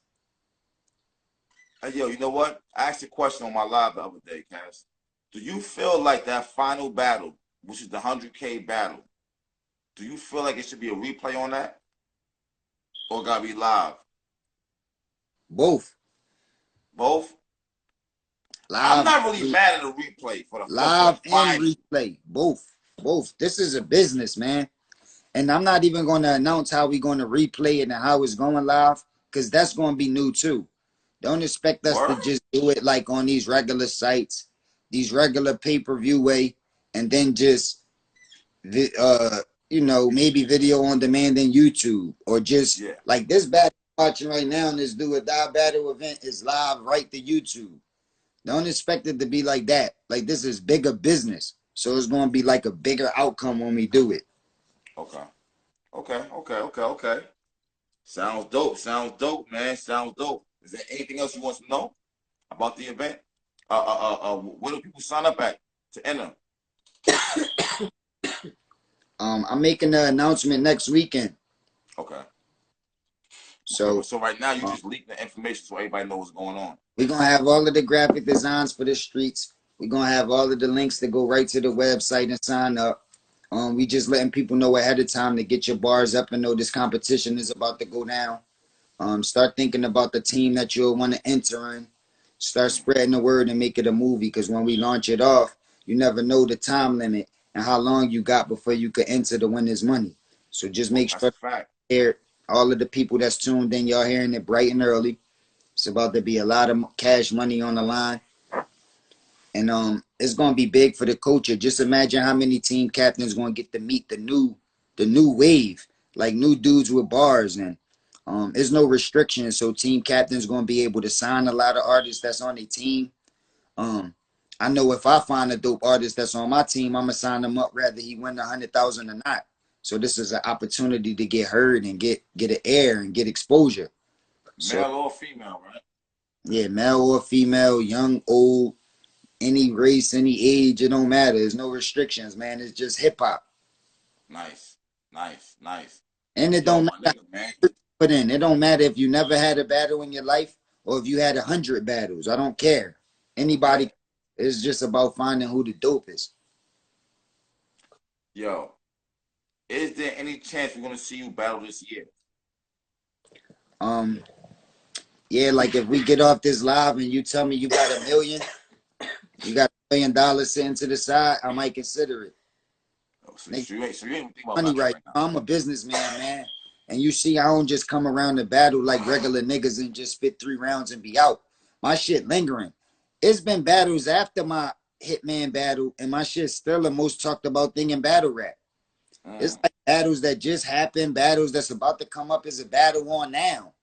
Hey, yo, you know what? I asked a question on my live the other day, Cass. Do you feel like that final battle, which is the 100K battle, do you feel like it should be a replay on that? Or gotta be live? Both. Both? Live, I'm not really mad at a replay for the live and replay. Both. This is a business, man. And I'm not even going to announce how we're going to replay it and how it's going live, because that's going to be new too. Don't expect us to just do it like on these regular sites, these regular pay-per-view way, and then just, you know, maybe video on demand in YouTube, or just like this battle watching right now, and this Do or Die battle event is live right to YouTube. Don't expect it to be like that. Like, this is bigger business, so it's going to be like a bigger outcome when we do it. Okay. Sounds dope, man. Sounds dope. Is there anything else you want to know about the event? Where do people sign up at to enter? I'm making the announcement next weekend. Okay. So So right now you just leak the information so everybody knows what's going on. we're gonna have all of the graphic designs for the streets. We're gonna have all of the links that go right to the website and sign up. We just letting people know ahead of time to get your bars up and know this competition is about to go down. Start thinking about the team that you'll want to enter in. Start spreading the word and make it a movie, because when we launch it off, you never know the time limit and how long you got before you could enter to win this money. So just make That's sure a fact. here all of the people that's tuned in, y'all hearing it bright and early. It's about to be a lot of cash money on the line. And it's gonna be big for the culture. Just imagine how many team captains gonna get to meet the new wave, like new dudes with bars. And there's no restrictions, so team captains gonna be able to sign a lot of artists that's on their team. I know if I find a dope artist that's on my team, I'm gonna sign him up whether he win 100,000 or not. So this is an opportunity to get heard and get an air and get exposure. So Male or female, right? yeah, male or female, young, old, any race, any age, it don't matter. There's no restrictions, man. It's just hip hop. Nice, nice, nice. And it Yo, don't my matter nigga, man. put in. It don't matter if you never had a battle in your life or if you had 100 battles. I don't care. Anybody, it's just about finding who the dope is. Yo, is there any chance we're gonna see you battle this year? Um, yeah, like if we get off this live and you tell me you got $1 million, you got $1 million sitting to the side, I might consider it. So you ain't even think about Money battling right right now. now. I'm a businessman, man. And you see, I don't just come around the battle like regular niggas and just spit 3 rounds and be out. My shit lingering. It's been battles after my Hitman battle, and my shit's still the most talked about thing in battle rap. It's like battles that just happened, battles that's about to come up is a battle on now.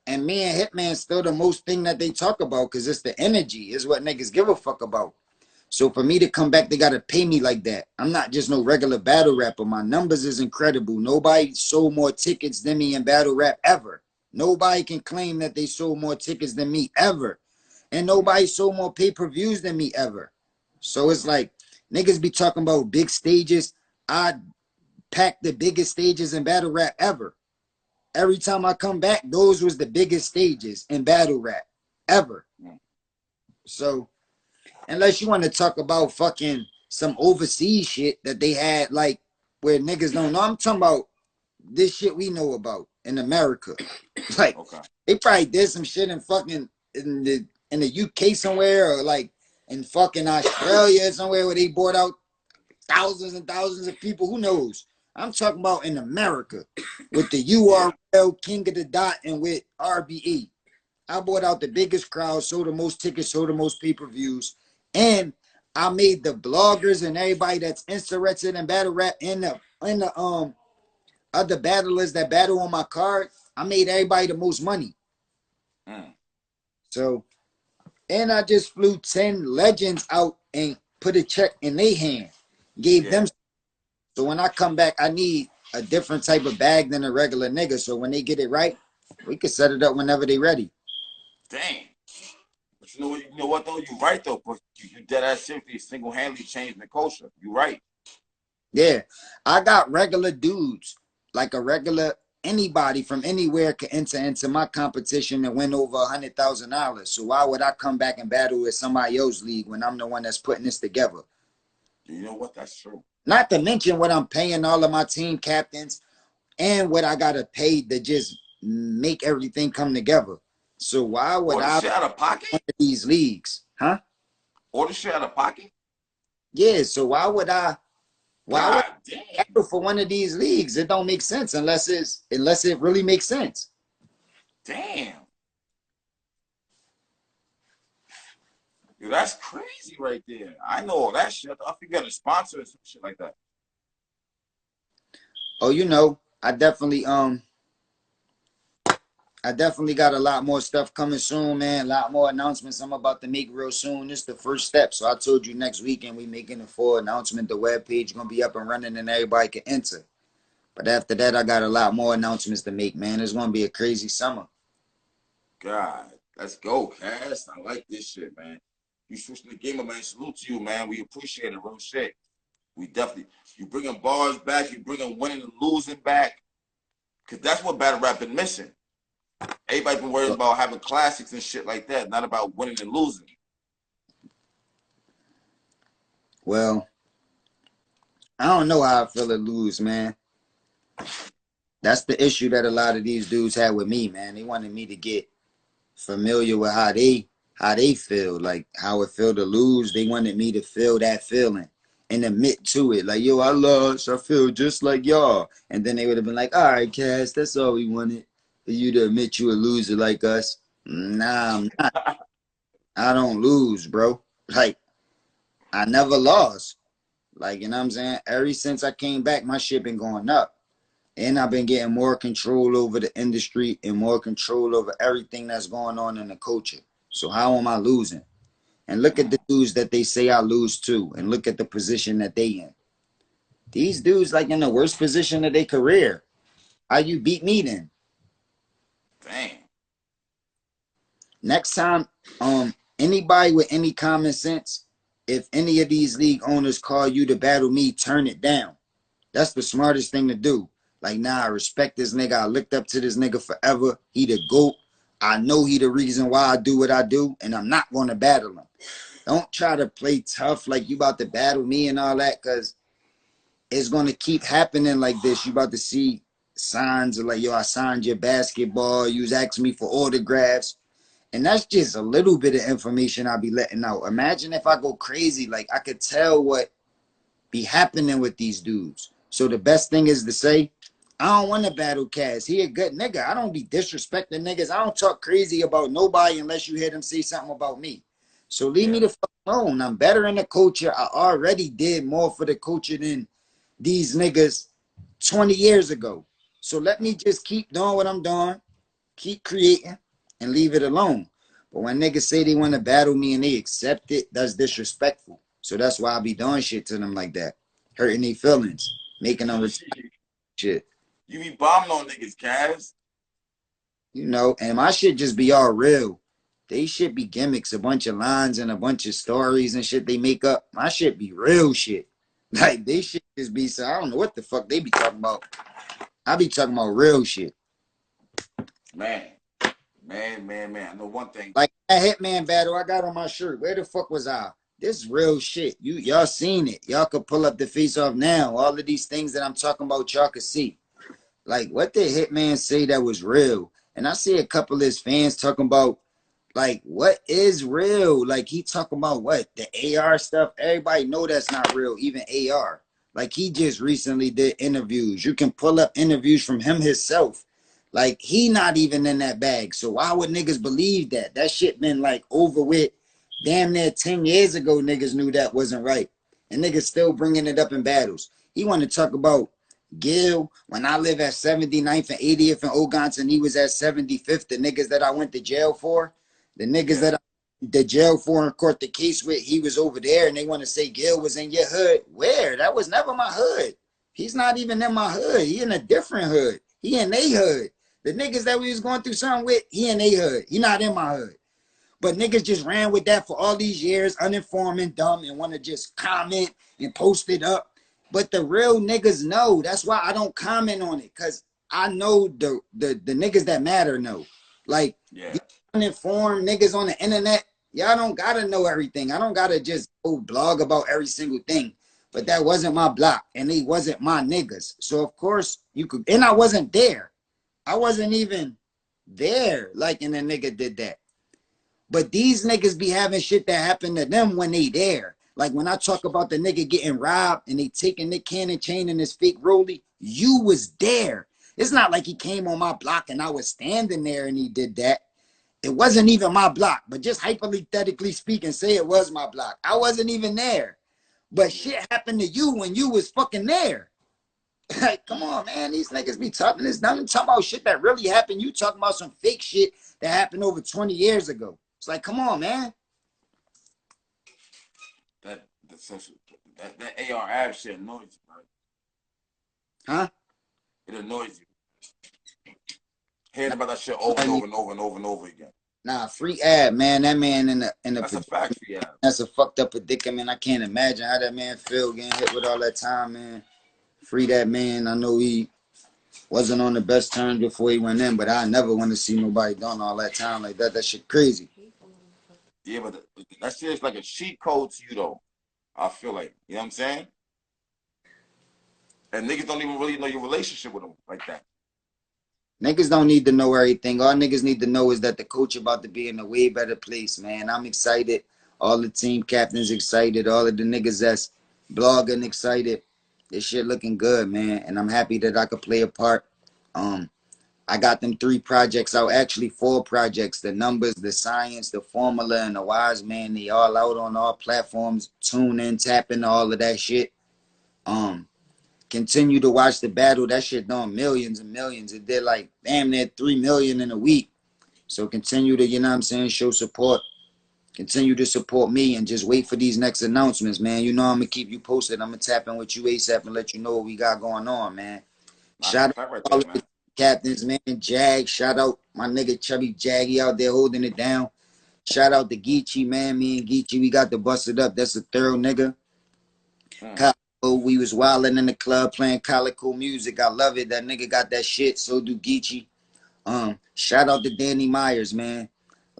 And me and Hitman still the most thing that they talk about, because it's the energy, is what niggas give a fuck about. So for me to come back, they gotta pay me like that. I'm not just no regular battle rapper. My numbers is incredible. Nobody sold more tickets than me in battle rap ever. Nobody can claim that they sold more tickets than me ever. And nobody sold more pay-per-views than me ever. So it's like, niggas be talking about big stages. I packed the biggest stages in battle rap ever. Every time I come back, those was the biggest stages in battle rap ever. So unless you want to talk about fucking some overseas shit that they had, like where niggas don't know. I'm talking about this shit we know about in America. Like they probably did some shit in fucking in the UK somewhere, or like in fucking Australia somewhere where they brought out thousands and thousands of people. Who knows? I'm talking about in America with the URL King of the Dot and with RBE. I brought out the biggest crowd, sold the most tickets, sold the most pay-per-views. And I made the bloggers and everybody that's interested in battle rap and the other battlers that battle on my card, I made everybody the most money. So, and I just flew 10 legends out and put a check in their hand, gave them. So when I come back, I need a different type of bag than a regular nigga. So when they get it right, we can set it up whenever they ready. Dang. But you know what though? You're right though. But you dead ass seriously single-handedly changed the culture. You're right. Yeah. I got regular dudes, like a regular anybody from anywhere can enter into my competition and win over $100,000. So why would I come back and battle with somebody else's league when I'm the one that's putting this together? You know what? That's true. Not to mention what I'm paying all of my team captains and what I gotta pay to just make everything come together. So why would I shit out of pocket? One of these leagues? Huh? Order shit out of pocket? Yeah, so why would I damn. battle for one of these leagues? It don't make sense unless it really makes sense. Damn. Yo, that's crazy right there. I know all that shit. I think you got a sponsor or some shit like that. Oh, you know, I definitely got a lot more stuff coming soon, man. A lot more announcements I'm about to make real soon. This is the first step. So I told you next weekend we making a full announcement. The webpage gonna be up and running and everybody can enter. But after that, I got a lot more announcements to make, man. It's gonna be a crazy summer. God, let's go, Cass. I like this shit, man. You switching the game up, man. Salute to you, man. We appreciate it, real shit. We definitely, you bringing bars back, you bringing winning and losing back. Because that's what battle rap been missing. Everybody been worried about having classics and shit like that, not about winning and losing. Well, I don't know how I feel to lose, man. That's the issue that a lot of these dudes had with me, man. They wanted me to get familiar with how they feel, like how it feel to lose. They wanted me to feel that feeling and admit to it. Like, yo, I lost. I feel just like y'all. And then they would have been like, all right, Cass, that's all we wanted. For you to admit you a loser like us. Nah, I'm not. I don't lose, bro. Like, I never lost. Like, you know what I'm saying? Ever since I came back, my shit been going up. And I've been getting more control over the industry and more control over everything that's going on in the culture. So how am I losing? And look at the dudes that they say I lose to, and look at the position that they in. These dudes like in the worst position of their career. How you beat me then? Damn. Next time, anybody with any common sense, if any of these league owners call you to battle me, turn it down. That's the smartest thing to do. Like, nah, I respect this nigga. I looked up to this nigga forever. He the GOAT. I know he the reason why I do what I do, and I'm not going to battle him. Don't try to play tough like you about to battle me and all that, because it's going to keep happening like this. You about to see signs of like, yo, I signed your basketball. You was asking me for autographs. And that's just a little bit of information I'll be letting out. Imagine if I go crazy. Like, I could tell what be happening with these dudes. So the best thing is to say, I don't want to battle Cass. He a good nigga. I don't be disrespecting niggas. I don't talk crazy about nobody unless you hear them say something about me. So leave me the fuck alone. I'm better in the culture. I already did more for the culture than these niggas 20 years ago. So let me just keep doing what I'm doing, keep creating, and leave it alone. But when niggas say they want to battle me and they accept it, that's disrespectful. So that's why I be doing shit to them like that, hurting their feelings, making them shit. You be bombing on niggas, Cass. You know, and my shit just be all real. They shit be gimmicks, a bunch of lines and a bunch of stories and shit they make up. My shit be real shit. Like, they shit just be, so I don't know what the fuck they be talking about. I be talking about real shit. Man. I know one thing. Like that Hitman battle I got on my shirt. Where the fuck was I? This real shit. Y'all seen it. Y'all could pull up the face off now. All of these things that I'm talking about, y'all could see. Like, what did Hitman say that was real? And I see a couple of his fans talking about, like, what is real? Like, he talking about what? The AR stuff? Everybody know that's not real, even AR. Like, he just recently did interviews. You can pull up interviews from him himself. Like, he not even in that bag. So why would niggas believe that? That shit been, like, over with. Damn near 10 years ago, niggas knew that wasn't right. And niggas still bringing it up in battles. He want to talk about Gil, when I live at 79th and 80th in Ogonton, and he was at 75th. The niggas that I went to jail for, the niggas that I the jail for and court the case with, he was over there, and they want to say Gil was in your hood. Where? That was never my hood. He's not even in my hood. He in a different hood. He in they hood. The niggas that we was going through something with, he in they hood. He not in my hood. But niggas just ran with that for all these years, uninformed and dumb, and want to just comment and post it up. But the real niggas know. That's why I don't comment on it, because I know the niggas that matter know. Like, these uninformed niggas on the internet, y'all don't gotta know everything. I don't gotta just go blog about every single thing. But that wasn't my block, and they wasn't my niggas. So of course you could, and I wasn't there. I wasn't even there, like, and the nigga did that. But these niggas be having shit that happened to them when they there. Like, when I talk about the nigga getting robbed and they taking Nick Cannon chain and his fake rollie, you was there. It's not like he came on my block and I was standing there and he did that. It wasn't even my block, but just hypothetically speaking, say it was my block. I wasn't even there. But shit happened to you when you was fucking there. Like, come on, man. These niggas be talking this dumb, talking about shit that really happened. You talking about some fake shit that happened over 20 years ago. It's like, come on, man. That AR ab shit annoys you, bro. Huh? It annoys you. Hearing about that shit over and over again. Nah, free ad, man. That man in the that's a fact for you. That's a fucked up predicament. I can't imagine how that man feel getting hit with all that time, man. Free that man. I know he Wasn't on the best terms before he went in, but I never want to see nobody doing all that time like that. That shit crazy. Yeah, but that shit is like a cheat code to you though. I feel like, you know what I'm saying? And niggas don't even really know your relationship with them like that. Niggas don't need to know everything. All niggas need to know is that the coach about to be in a way better place, man. I'm excited. All the team captains excited. All of the niggas that's blogging excited. This shit looking good, man. And I'm happy that I could play a part. I got them 3 projects out, actually 4 projects. The numbers, the science, the formula, and the wise man. They all out on all platforms. Tune in, tap into all of that shit. Continue to watch the battle. That shit done millions and millions. It did like damn near 3 million in a week. So continue to, you know what I'm saying, show support. Continue to support me and just wait for these next announcements, man. You know I'm gonna keep you posted. I'm gonna tap in with you ASAP and let you know what we got going on, man. That's a Shout out fact right all there, of the man. captains, man. Jag, shout out my nigga Chubby Jaggy out there holding it down. Shout out to Geechee, man. Me and Geechee, we got to bust it up. That's a thorough nigga. Calico, we was wilding in the club playing Calico music. I love it. That nigga got that shit. So do Geechee. Shout out to Danny Myers, man.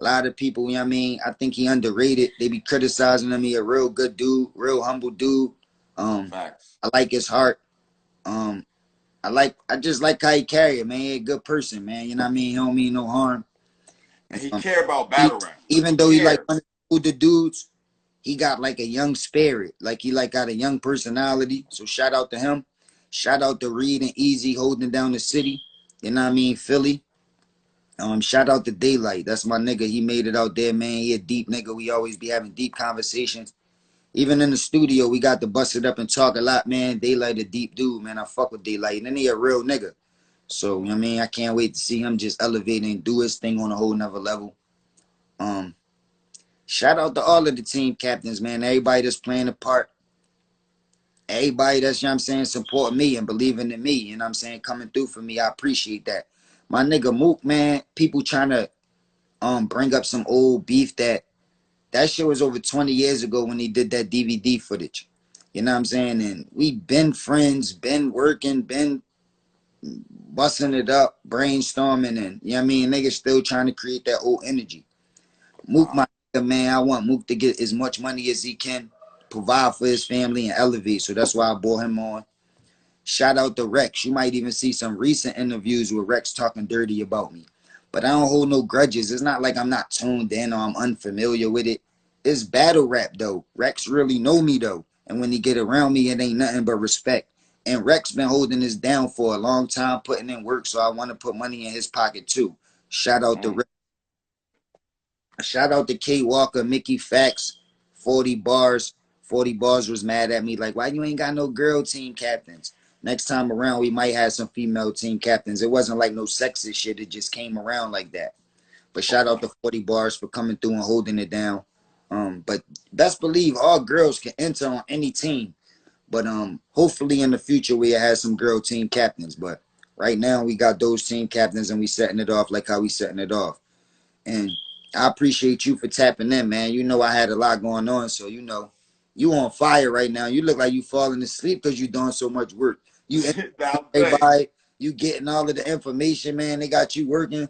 A lot of people, you know what I mean? I think he underrated. They be criticizing him. He a real good dude, real humble dude. Facts. I like his heart. Um, I just like how he carry it, man. He a good person, man. You know what I mean? He don't mean no harm. And he Um, care about he, battle rap. even He though he like cares. one of the dudes, he got like a young spirit. Like he like got a young personality. So shout out to him. Shout out to Reed and Easy holding down the city. You know what I mean? Philly. Shout out to Daylight. That's my nigga. He made it out there, man. He a deep nigga. We always be having deep conversations. Even in the studio, we got to bust it up and talk a lot, man. Daylight a deep dude, man. I fuck with Daylight. And then he a real nigga. So, you know what I mean? I can't wait to see him just elevate and do his thing on a whole nother level. Um, Shout out to all of the team captains, man. Everybody that's playing a part. Everybody that's, you know what I'm saying, support me and believing in me. You know what I'm saying? Coming through for me. I appreciate that. My nigga Mook, man, people trying to bring up some old beef that shit was over 20 years ago when he did that DVD footage. You know what I'm saying? And we been friends, been working, been busting it up, brainstorming, and you know what I mean? Niggas still trying to create that old energy. Mook, my nigga, man, I want Mook to get as much money as he can, provide for his family and elevate. So that's why I brought him on. Shout out to Rex. You might even see some recent interviews with Rex talking dirty about me. But I don't hold no grudges. It's not like I'm not tuned in or I'm unfamiliar with it. It's battle rap though. Rex really know me though. And when he get around me, it ain't nothing but respect. And Rex been holding this down for a long time, putting in work. So I want to put money in his pocket too. Shout out to Rex. Shout out to K Walker, Mickey Fax, 40 bars. 40 bars was mad at me like, why you ain't got no girl team captains? Next time around, we might have some female team captains. It wasn't like no sexist shit. It just came around like that. But shout out to 40 bars for coming through and holding it down. But best believe all girls can enter on any team. But hopefully in the future we have some girl team captains. But right now we got those team captains and we setting it off like how we setting it off. And I appreciate you for tapping in, man. You know I had a lot going on, so you know you on fire right now. You look like you falling asleep because you doing so much work. You everybody, you getting all of the information, man. They got you working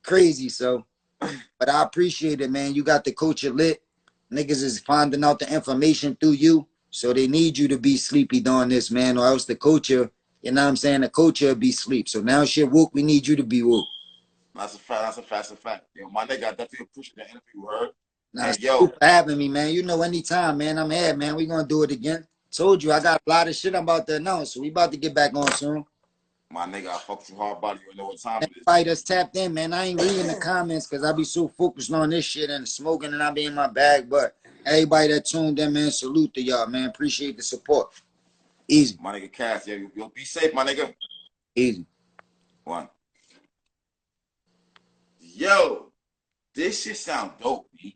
crazy. So, but I appreciate it, man. You got the culture lit. Niggas is finding out the information through you, so they need you to be sleepy doing this, man, or else the culture, you know what I'm saying, the culture be sleep. So now shit woke, we need you to be woke. That's a fact. That's a fact. That's a fact. Yo, my nigga, I definitely appreciate the interview, heard. Nah, And salute yo, for having me, man. You know, anytime, man. I'm here, man. We gonna do it again. Told you, I got a lot of shit I'm about to announce, so we about to get back on soon. my nigga, I fuck you hard body. You know what time it is. Everybody that's tapped in, man. I ain't reading the comments because I be so focused on this shit and smoking and I be in my bag. But everybody that tuned in, man, salute to y'all, man. Appreciate the support. Easy. My nigga Cass, yeah, you'll be safe, my nigga. Easy. One. Yo, this shit sound dope, B.